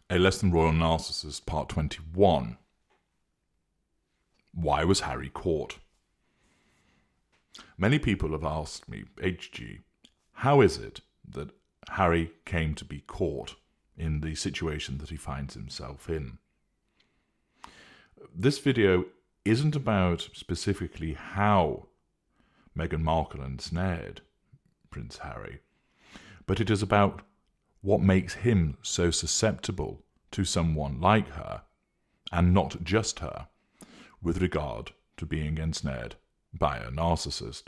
A Less Than Royal Narcissist, Part 21. Why was Harry caught? Many people have asked me, HG, how is it that Harry came to be caught in the situation that he finds himself in? This video isn't about specifically how Meghan Markle ensnared Prince Harry, but it is about what makes him so susceptible to someone like her, and not just her, with regard to being ensnared by a narcissist.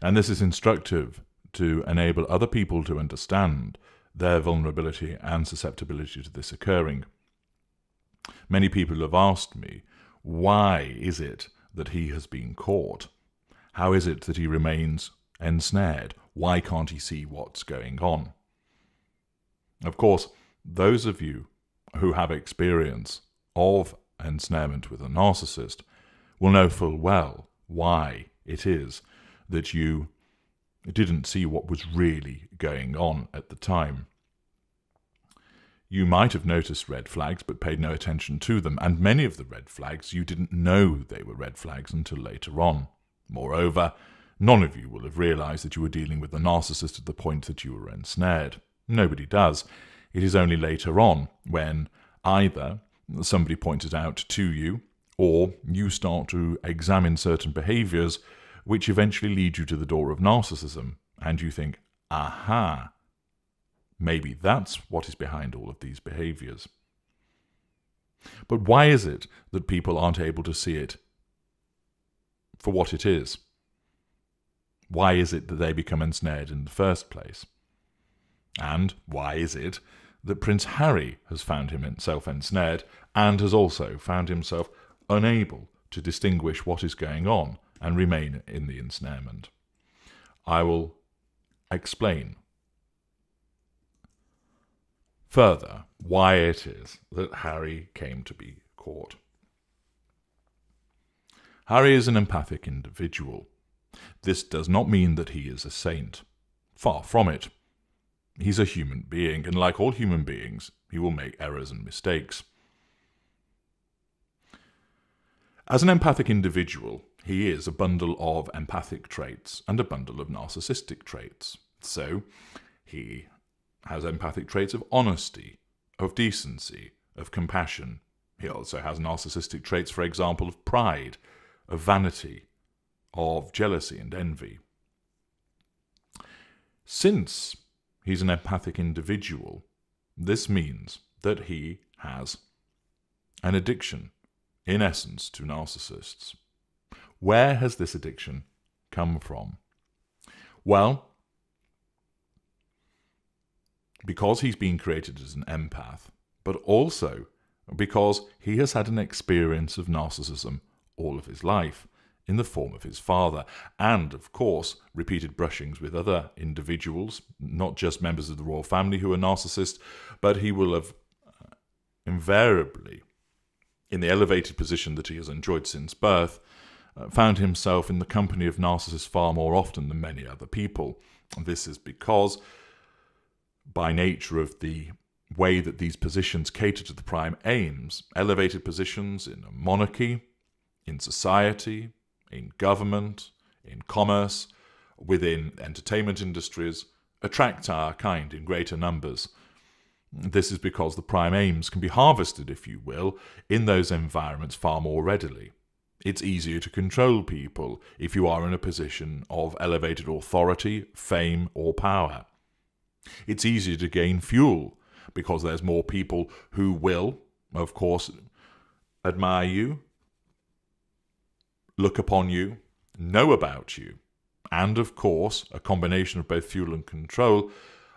And this is instructive to enable other people to understand their vulnerability and susceptibility to this occurring. Many people have asked me, why is it that he has been caught? How is it that he remains ensnared? Why can't he see what's going on? Of course, those of you who have experience of ensnarement with a narcissist will know full well why it is that you didn't see what was really going on at the time. You might have noticed red flags but paid no attention to them, and many of the red flags you didn't know they were red flags until later on. Moreover, none of you will have realized that you were dealing with a narcissist at the point that you were ensnared. Nobody does. It is only later on when either somebody points it out to you or you start to examine certain behaviors which eventually lead you to the door of narcissism, and you think, aha, maybe that's what is behind all of these behaviors. But why is it that people aren't able to see it for what it is? Why is it that they become ensnared in the first place? And why is it that Prince Harry has found himself ensnared and has also found himself unable to distinguish what is going on and remain in the ensnarement? I will explain further why it is that Harry came to be caught. Harry is an empathic individual. This does not mean that he is a saint. Far from it. He's a human being, and like all human beings, he will make errors and mistakes. As an empathic individual, he is a bundle of empathic traits and a bundle of narcissistic traits. So, he has empathic traits of honesty, of decency, of compassion. He also has narcissistic traits, for example, of pride, of vanity, of jealousy and envy. Since he's an empathic individual, this means that he has an addiction, in essence, to narcissists. Where has this addiction come from? Well, because he's been created as an empath, but also because he has had an experience of narcissism all of his life, in the form of his father, and, of course, repeated brushings with other individuals, not just members of the royal family who are narcissists, but he will have invariably, in the elevated position that he has enjoyed since birth, found himself in the company of narcissists far more often than many other people. And this is because, by nature of the way that these positions cater to the prime aims, elevated positions in a monarchy, in society, in government, in commerce, within entertainment industries, attract our kind in greater numbers. This is because the prime aims can be harvested, if you will, in those environments far more readily. It's easier to control people if you are in a position of elevated authority, fame, or power. It's easier to gain fuel because there's more people who will, of course, admire you, look upon you, know about you, and, of course, a combination of both fuel and control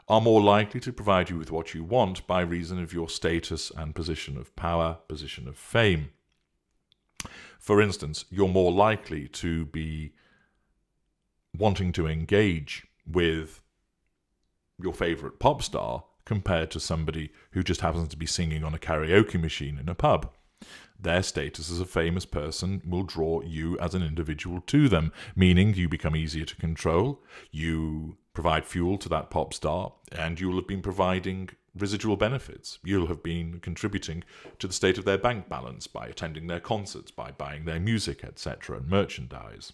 are more likely to provide you with what you want by reason of your status and position of power, position of fame. For instance, you're more likely to be wanting to engage with your favourite pop star compared to somebody who just happens to be singing on a karaoke machine in a pub. Their status as a famous person will draw you as an individual to them, meaning you become easier to control, you provide fuel to that pop star, and you will have been providing residual benefits. You'll have been contributing to the state of their bank balance by attending their concerts, by buying their music, etc., and merchandise.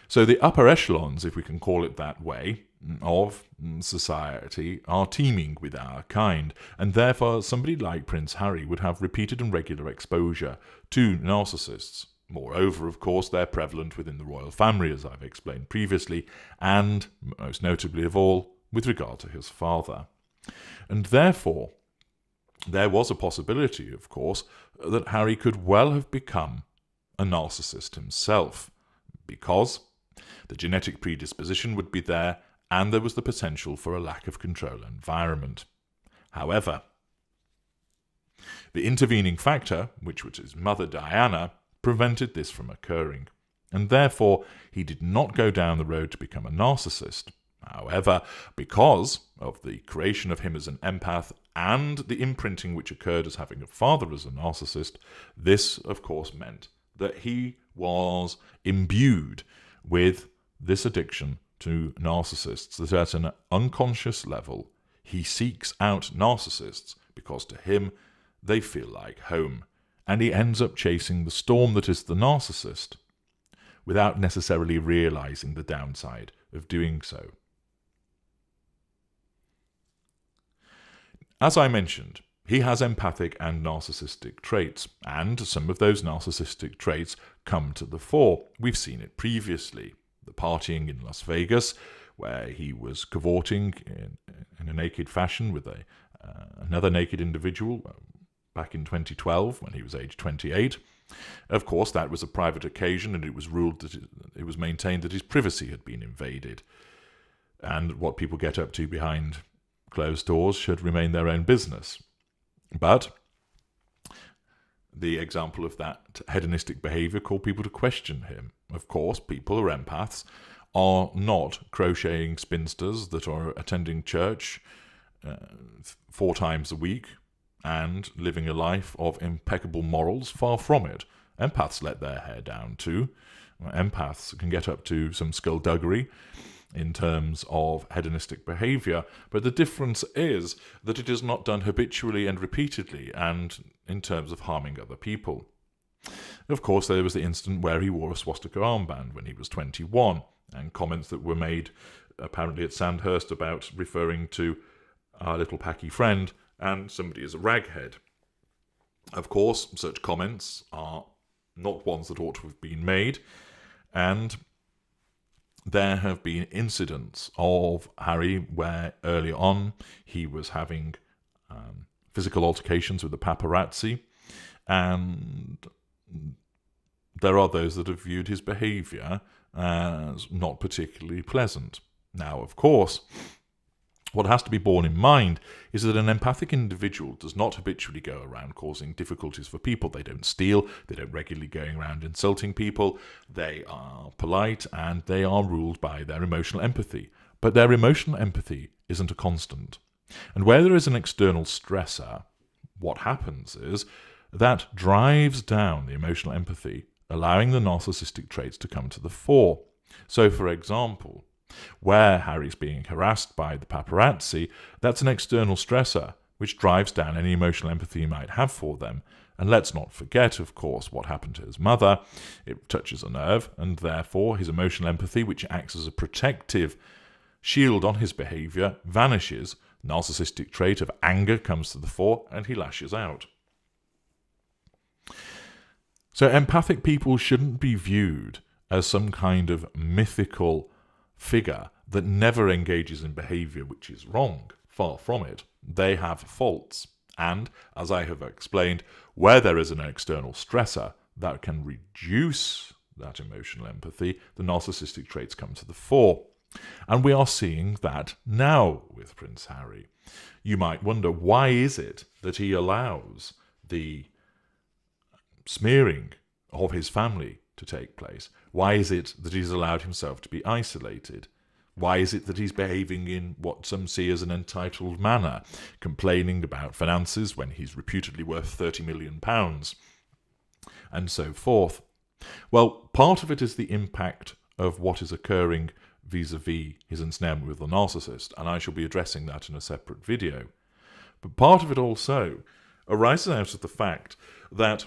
So the upper echelons, if we can call it that way, of society are teeming with our kind, and therefore somebody like Prince Harry would have repeated and regular exposure to narcissists. Moreover, of course, they're prevalent within the royal family, as I've explained previously, and, most notably of all, with regard to his father. And therefore, there was a possibility, of course, that Harry could well have become a narcissist himself, because the genetic predisposition would be there, and there was the potential for a lack of control environment. However, the intervening factor, which was his mother Diana, prevented this from occurring, and therefore he did not go down the road to become a narcissist. However, because of the creation of him as an empath and the imprinting which occurred as having a father as a narcissist, this, of course, meant that he was imbued with this addiction to narcissists, that at an unconscious level he seeks out narcissists because to him they feel like home, and he ends up chasing the storm that is the narcissist without necessarily realizing the downside of doing so. As I mentioned, he has empathic and narcissistic traits, and some of those narcissistic traits come to the fore. We've seen it previously. The partying in Las Vegas, where he was cavorting in a naked fashion with another naked individual back in 2012 when he was aged 28. Of course, that was a private occasion, and it was ruled that it was maintained that his privacy had been invaded, and what people get up to behind closed doors should remain their own business. But the example of that hedonistic behaviour called people to question him. Of course, people who are empaths are not crocheting spinsters that are attending church 4 times a week and living a life of impeccable morals. Far from it. Empaths let their hair down too. Empaths can get up to some skullduggery in terms of hedonistic behaviour, but the difference is that it is not done habitually and repeatedly and in terms of harming other people. Of course, there was the incident where he wore a swastika armband when he was 21, and comments that were made apparently at Sandhurst about referring to our little packy friend and somebody as a raghead. Of course, such comments are not ones that ought to have been made, and there have been incidents of Harry where early on he was having physical altercations with the paparazzi, and there are those that have viewed his behaviour as not particularly pleasant. Now, of course, what has to be borne in mind is that an empathic individual does not habitually go around causing difficulties for people. They don't steal, they don't regularly go around insulting people, they are polite, and they are ruled by their emotional empathy. But their emotional empathy isn't a constant. And where there is an external stressor, what happens is that drives down the emotional empathy, allowing the narcissistic traits to come to the fore. So, for example, where Harry's being harassed by the paparazzi, that's an external stressor which drives down any emotional empathy he might have for them. And let's not forget, of course, what happened to his mother. It touches a nerve, and therefore his emotional empathy, which acts as a protective shield on his behaviour, vanishes. Narcissistic trait of anger comes to the fore, and he lashes out. So empathic people shouldn't be viewed as some kind of mythical figure that never engages in behaviour which is wrong. Far from it. They have faults. And, as I have explained, where there is an external stressor that can reduce that emotional empathy, the narcissistic traits come to the fore. And we are seeing that now with Prince Harry. You might wonder, why is it that he allows the smearing of his family to take place? Why is it that he's allowed himself to be isolated? Why is it that he's behaving in what some see as an entitled manner, complaining about finances when he's reputedly worth £30 million, and so forth? Well, part of it is the impact of what is occurring vis-a-vis his ensnarement with the narcissist, and I shall be addressing that in a separate video. But part of it also arises out of the fact that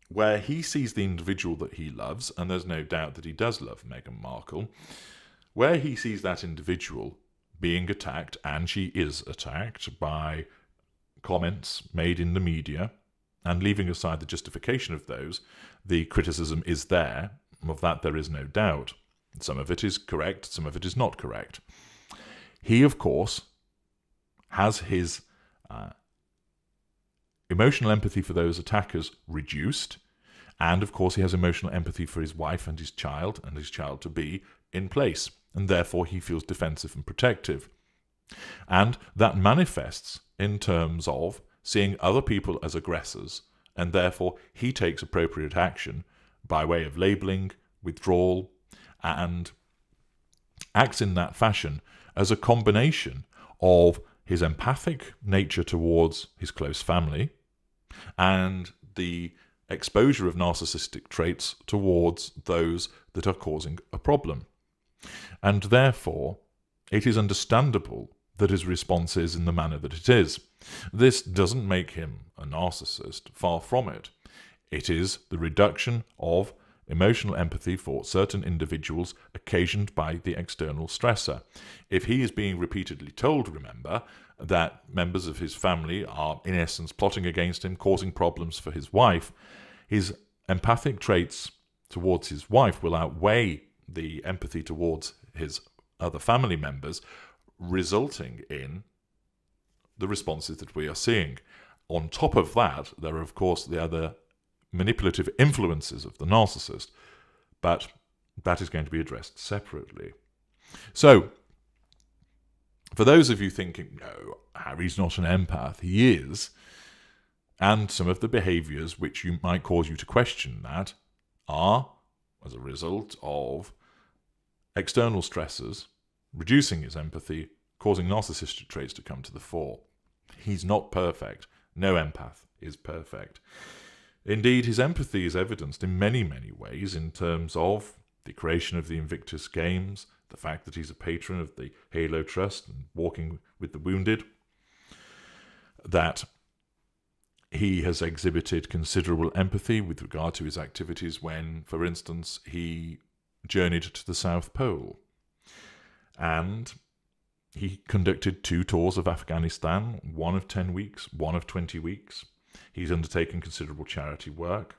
where he sees the individual that he loves, and there's no doubt that he does love Meghan Markle, where he sees that individual being attacked, and she is attacked by comments made in the media, and leaving aside the justification of those, the criticism is there. Of that there is no doubt. Some of it is correct, some of it is not correct. He, of course, has his emotional empathy for those attackers reduced, and of course he has emotional empathy for his wife and his child-to-be in place, and therefore he feels defensive and protective. And that manifests in terms of seeing other people as aggressors, and therefore he takes appropriate action by way of labelling, withdrawal, and acts in that fashion as a combination of his empathic nature towards his close family and the exposure of narcissistic traits towards those that are causing a problem. And therefore, it is understandable that his response is in the manner that it is. This doesn't make him a narcissist, far from it. It is the reduction of emotional empathy for certain individuals occasioned by the external stressor. If he is being repeatedly told, remember, that members of his family are in essence plotting against him, causing problems for his wife, his empathic traits towards his wife will outweigh the empathy towards his other family members, resulting in the responses that we are seeing. On top of that, there are, of course, the other manipulative influences of the narcissist, but that is going to be addressed separately. So, for those of you thinking, no, Harry's not an empath, he is, and some of the behaviours which might cause you to question that are as a result of external stressors reducing his empathy, causing narcissistic traits to come to the fore. He's not perfect. No empath is perfect. Indeed, his empathy is evidenced in many, many ways in terms of the creation of the Invictus Games, the fact that he's a patron of the Halo Trust and Walking with the Wounded, that he has exhibited considerable empathy with regard to his activities when, for instance, he journeyed to the South Pole. And he conducted 2 tours of Afghanistan, one of 10 weeks, one of 20 weeks. He's undertaken considerable charity work.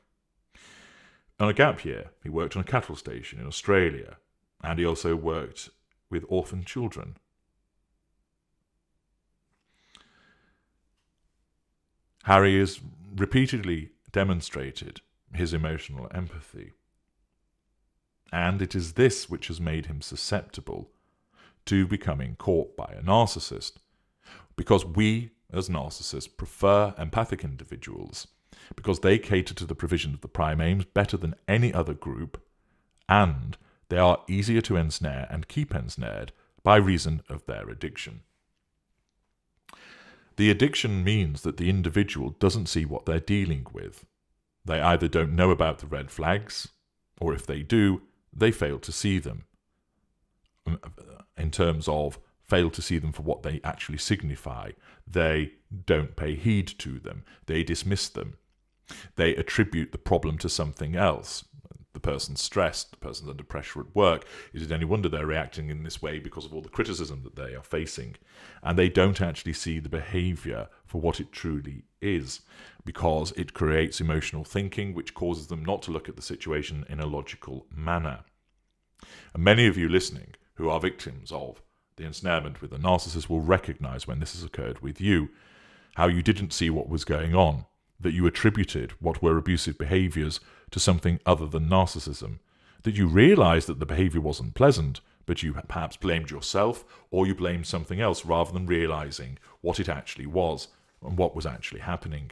On a gap year, he worked on a cattle station in Australia, and he also worked with orphan children. Harry has repeatedly demonstrated his emotional empathy, and it is this which has made him susceptible to becoming caught by a narcissist, because we, as narcissists, prefer empathic individuals, because they cater to the provision of the prime aims better than any other group, and they are easier to ensnare and keep ensnared by reason of their addiction. The addiction means that the individual doesn't see what they're dealing with. They either don't know about the red flags, or if they do, they fail to see them. In terms of fail to see them for what they actually signify, they don't pay heed to them, they dismiss them. They attribute the problem to something else. The person's stressed, the person's under pressure at work. Is it any wonder they're reacting in this way because of all the criticism that they are facing? And they don't actually see the behaviour for what it truly is, because it creates emotional thinking which causes them not to look at the situation in a logical manner. And many of you listening who are victims of the ensnarement with a narcissist will recognise when this has occurred with you, how you didn't see what was going on, that you attributed what were abusive behaviours to something other than narcissism, that you realised that the behaviour wasn't pleasant, but you perhaps blamed yourself or you blamed something else rather than realising what it actually was and what was actually happening.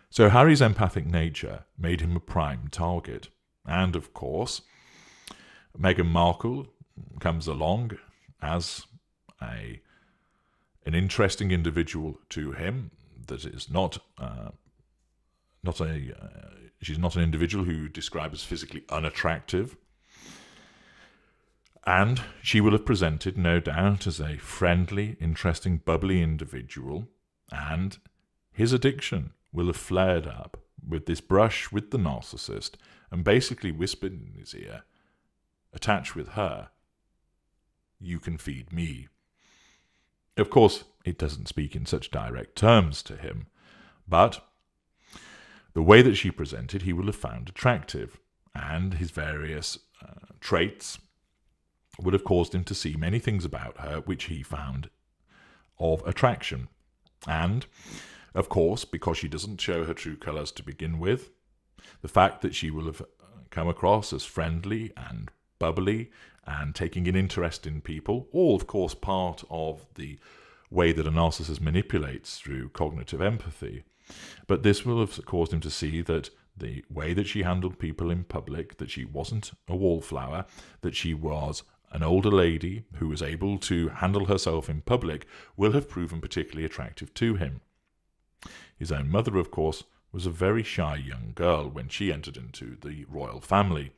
So Harry's empathic nature made him a prime target. And, of course, Meghan Markle comes along as an interesting individual to him that is she's not an individual who describes as physically unattractive. And she will have presented, no doubt, as a friendly, interesting, bubbly individual, and his addiction will have flared up with this brush with the narcissist and basically whispered in his ear, attached with her, "You can feed me." Of course, it doesn't speak in such direct terms to him, but the way that she presented he will have found attractive, and his various traits would have caused him to see many things about her which he found of attraction. And, of course, because she doesn't show her true colours to begin with, the fact that she will have come across as friendly and bubbly and taking an interest in people, all, of course, part of the way that a narcissist manipulates through cognitive empathy. But this will have caused him to see that the way that she handled people in public, that she wasn't a wallflower, that she was an older lady who was able to handle herself in public, will have proven particularly attractive to him. His own mother, of course, was a very shy young girl when she entered into the royal family.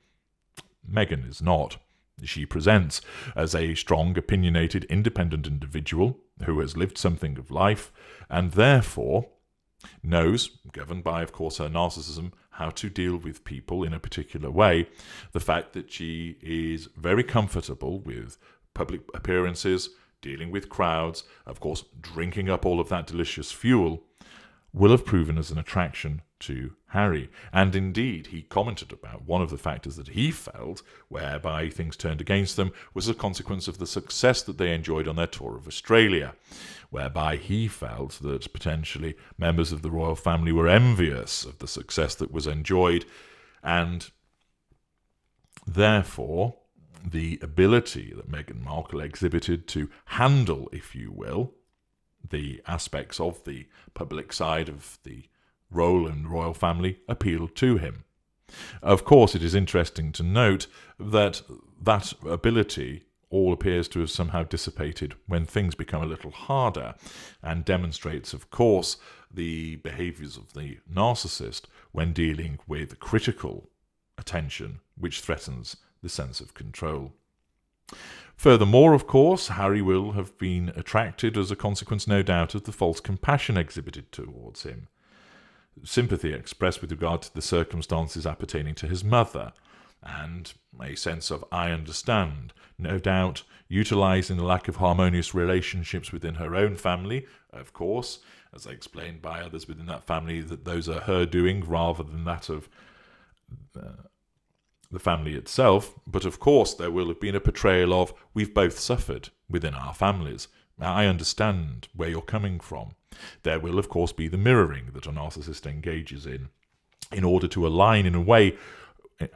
Meghan is not. She presents as a strong, opinionated, independent individual who has lived something of life, and therefore knows, governed by, of course, her narcissism, how to deal with people in a particular way. The fact that she is very comfortable with public appearances, dealing with crowds, of course, drinking up all of that delicious fuel, will have proven as an attraction to Harry. And indeed, he commented about one of the factors that he felt, whereby things turned against them, was a consequence of the success that they enjoyed on their tour of Australia, whereby he felt that potentially members of the royal family were envious of the success that was enjoyed, and therefore the ability that Meghan Markle exhibited to handle, if you will, the aspects of the public side of the role in the royal family appealed to him. Of course, it is interesting to note that that ability all appears to have somehow dissipated when things become a little harder, and demonstrates, of course, the behaviours of the narcissist when dealing with critical attention, which threatens the sense of control. Furthermore, of course, Harry will have been attracted as a consequence, no doubt, of the false compassion exhibited towards him. Sympathy expressed with regard to the circumstances appertaining to his mother, and a sense of "I understand," no doubt utilising the lack of harmonious relationships within her own family, of course, as explained by others within that family, that those are her doing rather than that of the family itself. But of course there will have been a portrayal of, we've both suffered within our families. I understand where you're coming from. There will of course be the mirroring that a narcissist engages in order to align in a way,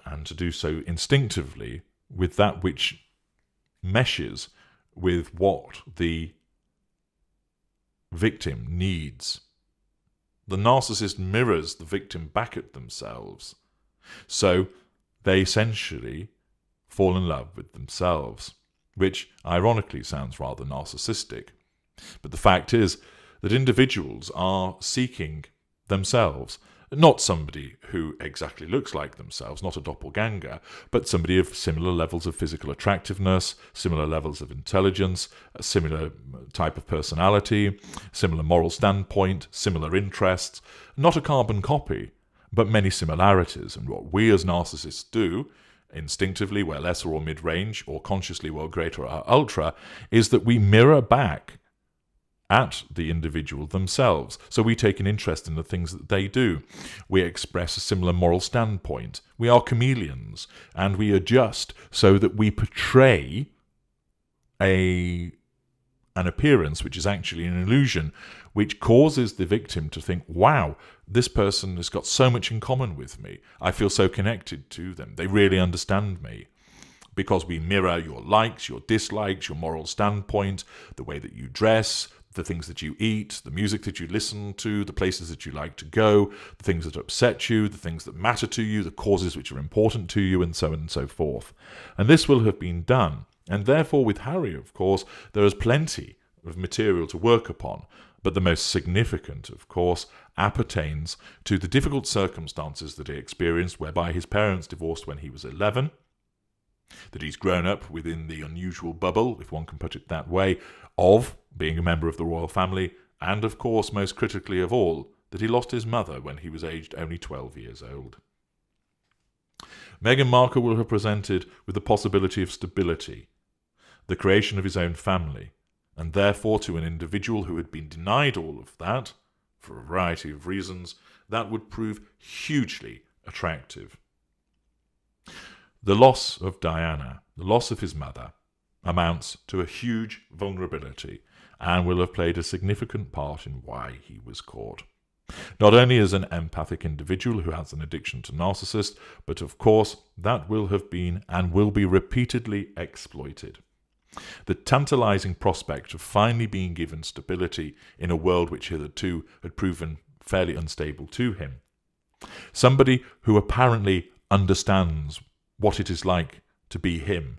and to do so instinctively, with that which meshes with what the victim needs. The narcissist mirrors the victim back at themselves. So they essentially fall in love with themselves, which ironically sounds rather narcissistic. But the fact is that individuals are seeking themselves, not somebody who exactly looks like themselves, not a doppelganger, but somebody of similar levels of physical attractiveness, similar levels of intelligence, a similar type of personality, similar moral standpoint, similar interests, not a carbon copy, but many similarities. And what we as narcissists do, instinctively, we're lesser or mid-range, or consciously we're greater or ultra, is that we mirror back at the individual themselves. So we take an interest in the things that they do. We express a similar moral standpoint. We are chameleons, and we adjust so that we portray an appearance which is actually an illusion, which causes the victim to think, wow, this person has got so much in common with me. I feel so connected to them. They really understand me. Because we mirror your likes, your dislikes, your moral standpoint, the way that you dress, the things that you eat, the music that you listen to, the places that you like to go, the things that upset you, the things that matter to you, the causes which are important to you, and so on and so forth. And this will have been done. And therefore, with Harry, of course, there is plenty of material to work upon. But the most significant, of course, appertains to the difficult circumstances that he experienced, whereby his parents divorced when he was 11. that he's grown up within the unusual bubble, if one can put it that way, of being a member of the royal family, and of course, most critically of all, that he lost his mother when he was aged only 12 years old. Meghan Markle will have presented with the possibility of stability, the creation of his own family, and therefore to an individual who had been denied all of that, for a variety of reasons, that would prove hugely attractive. The loss of Diana, the loss of his mother, amounts to a huge vulnerability and will have played a significant part in why he was caught. Not only as an empathic individual who has an addiction to narcissist, but of course that will have been and will be repeatedly exploited. The tantalizing prospect of finally being given stability in a world which hitherto had proven fairly unstable to him. Somebody who apparently understands what it is like to be him,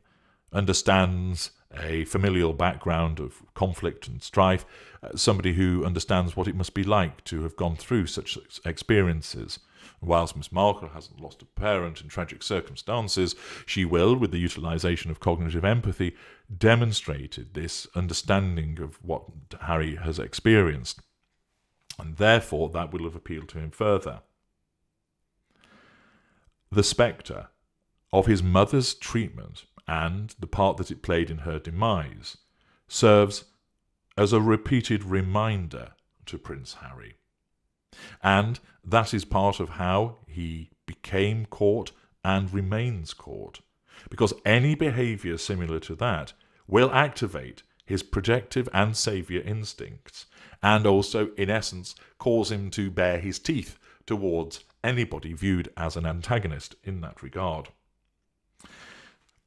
understands a familial background of conflict and strife, somebody who understands what it must be like to have gone through such experiences. Whilst Miss Markle hasn't lost a parent in tragic circumstances, she will, with the utilisation of cognitive empathy, demonstrated this understanding of what Harry has experienced, and therefore that will have appealed to him further. The spectre of his mother's treatment and the part that it played in her demise serves as a repeated reminder to Prince Harry. And that is part of how he became caught and remains caught, because any behaviour similar to that will activate his protective and saviour instincts, and also, in essence, cause him to bare his teeth towards anybody viewed as an antagonist in that regard.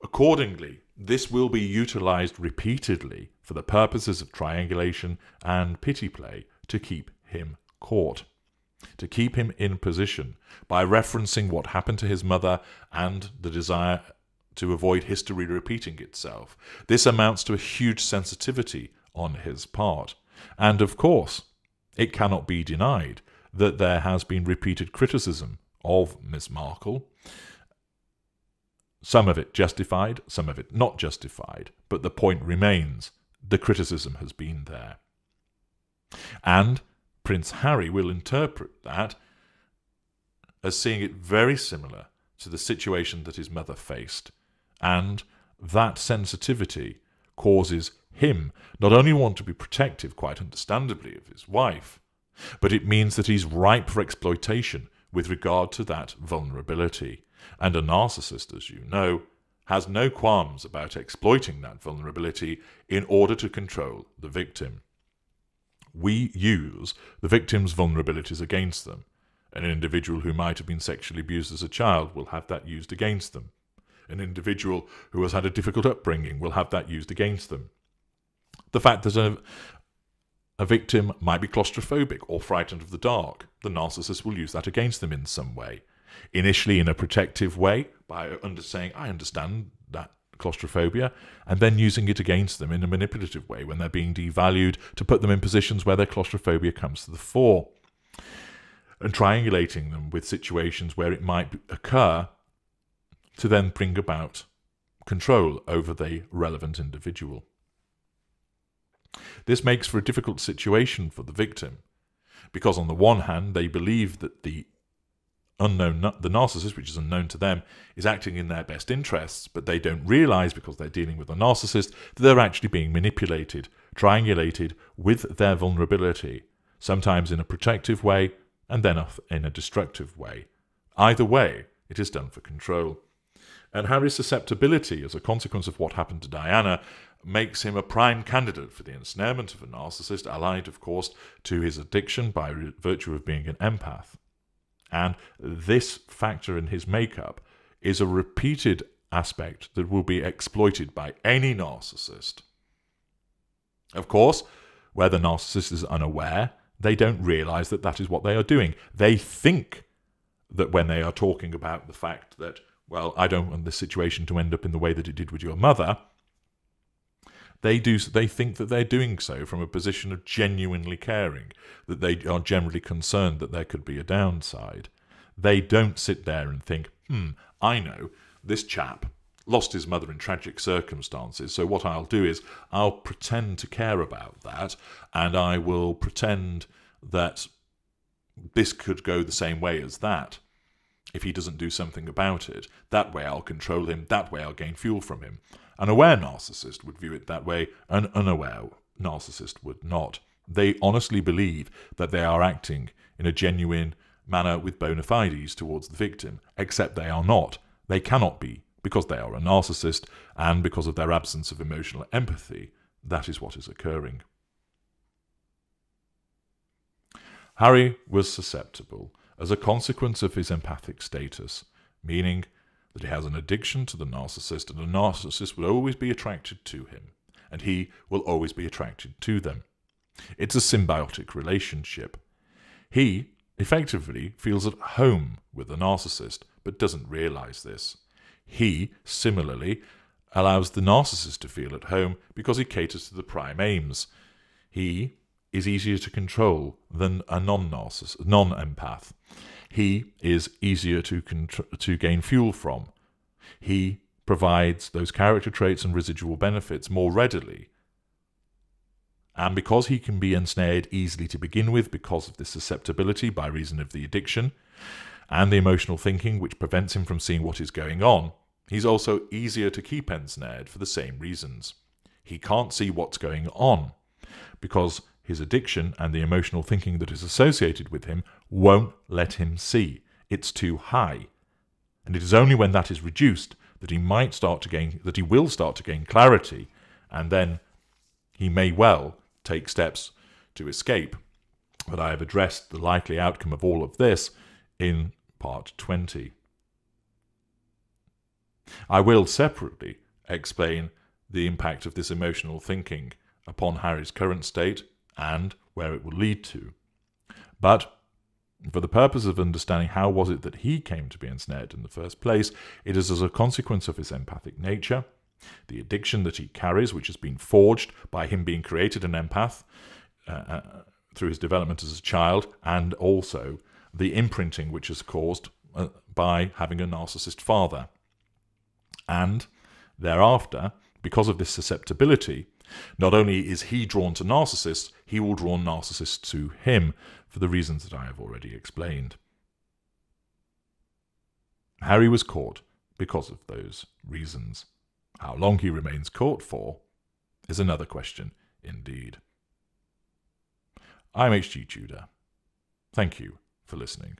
Accordingly, this will be utilised repeatedly for the purposes of triangulation and pity play to keep him caught, to keep him in position by referencing what happened to his mother and the desire to avoid history repeating itself. This amounts to a huge sensitivity on his part. And of course, it cannot be denied that there has been repeated criticism of Miss Markle, some of it justified, some of it not justified, but the point remains, the criticism has been there. And Prince Harry will interpret that as seeing it very similar to the situation that his mother faced, and that sensitivity causes him not only want to be protective, quite understandably, of his wife, but it means that he's ripe for exploitation with regard to that vulnerability. And a narcissist, as you know, has no qualms about exploiting that vulnerability in order to control the victim. We use the victim's vulnerabilities against them. An individual who might have been sexually abused as a child will have that used against them. An individual who has had a difficult upbringing will have that used against them. The fact that a victim might be claustrophobic or frightened of the dark, the narcissist will use that against them in some way. Initially in a protective way, by saying, I understand that claustrophobia, and then using it against them in a manipulative way when they're being devalued to put them in positions where their claustrophobia comes to the fore, and triangulating them with situations where it might occur to then bring about control over the relevant individual. This makes for a difficult situation for the victim, because on the one hand they believe that the narcissist, which is unknown to them, is acting in their best interests, but they don't realise, because they're dealing with a narcissist, that they're actually being manipulated, triangulated with their vulnerability, sometimes in a protective way and then in a destructive way. Either way, it is done for control. And Harry's susceptibility, as a consequence of what happened to Diana, makes him a prime candidate for the ensnarement of a narcissist, allied, of course, to his addiction by virtue of being an empath. And this factor in his makeup is a repeated aspect that will be exploited by any narcissist. Of course, where the narcissist is unaware, they don't realise that that is what they are doing. They think that when they are talking about the fact that, well, I don't want this situation to end up in the way that it did with your mother, they think that they're doing so from a position of genuinely caring, that they are generally concerned that there could be a downside. They don't sit there and think, I know, this chap lost his mother in tragic circumstances. So what I'll do is I'll pretend to care about that, and I will pretend that this could go the same way as that if he doesn't do something about it. That way I'll control him, that way I'll gain fuel from him. An aware narcissist would view it that way, an unaware narcissist would not. They honestly believe that they are acting in a genuine manner with bona fides towards the victim, except they are not. They cannot be, because they are a narcissist, and because of their absence of emotional empathy. That is what is occurring. Harry was susceptible as a consequence of his empathic status, meaning that he has an addiction to the narcissist, and a narcissist will always be attracted to him, and he will always be attracted to them. It's a symbiotic relationship. He effectively feels at home with the narcissist, but doesn't realize this. He, similarly, allows the narcissist to feel at home because he caters to the prime aims. He is easier to control than a non-empath. He is easier to gain fuel from. He provides those character traits and residual benefits more readily. And because he can be ensnared easily to begin with, because of the susceptibility by reason of the addiction, and the emotional thinking which prevents him from seeing what is going on, he's also easier to keep ensnared for the same reasons. He can't see what's going on, because his addiction and the emotional thinking that is associated with him won't let him see. It's too high. And it is only when that is reduced that he will start to gain clarity, and then he may well take steps to escape. But I have addressed the likely outcome of all of this in part 20. I will separately explain the impact of this emotional thinking upon Harry's current state and where it will lead to. But for the purpose of understanding how was it that he came to be ensnared in the first place, it is as a consequence of his empathic nature, the addiction that he carries, which has been forged by him being created an empath through his development as a child, and also the imprinting which is caused by having a narcissist father. And thereafter, because of this susceptibility, not only is he drawn to narcissists, he will draw narcissists to him for the reasons that I have already explained. Harry was caught because of those reasons. How long he remains caught for is another question indeed. I'm H.G. Tudor. Thank you for listening.